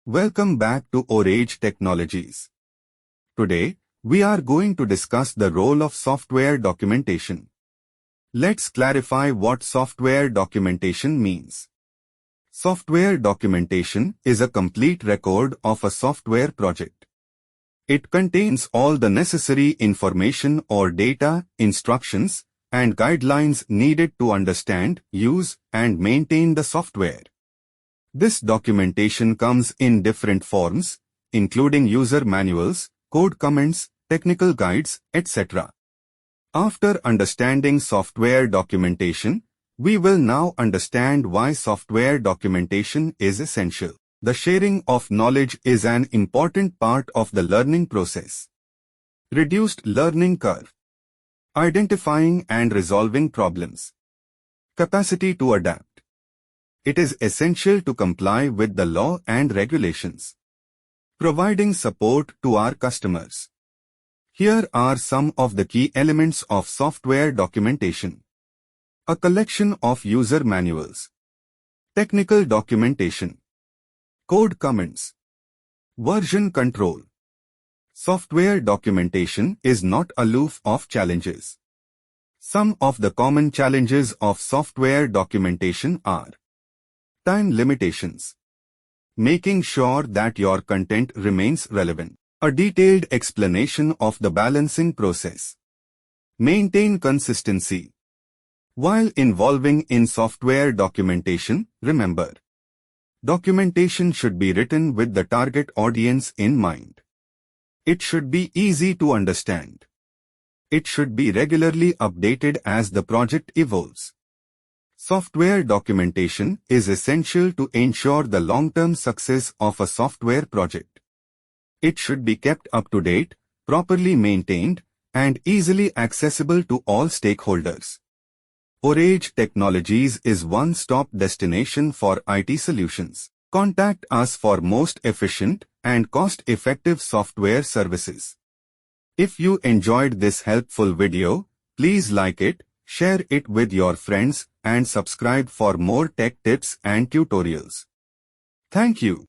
Welcome back to Orage Technologies. Today, we are going to discuss the role of software documentation. Let's clarify what software documentation means. Software documentation is a complete record of a software project. It contains all the necessary information or data, instructions, and guidelines needed to understand, use, and maintain the software. This documentation comes in different forms, including user manuals, code comments, technical guides, etc. After understanding software documentation, we will now understand why software documentation is essential. The sharing of knowledge is an important part of the learning process. Reduced learning curve. Identifying and resolving problems. Capacity to adapt. It is essential to comply with the law and regulations. Providing support to our customers. Here are some of the key elements of software documentation. A collection of user manuals. Technical documentation. Code comments. Version control. Software documentation is not aloof of challenges. Some of the common challenges of software documentation are time limitations. Making sure that your content remains relevant. A detailed explanation of the balancing process. Maintain consistency. While involving in software documentation, remember, documentation should be written with the target audience in mind. It should be easy to understand. It should be regularly updated as the project evolves. Software documentation is essential to ensure the long-term success of a software project. It should be kept up to date, properly maintained, and easily accessible to all stakeholders. Orage Technologies is one-stop destination for IT solutions. Contact us for most efficient and cost-effective software services. If you enjoyed this helpful video, please like it, share it with your friends, and subscribe for more tech tips and tutorials. Thank you.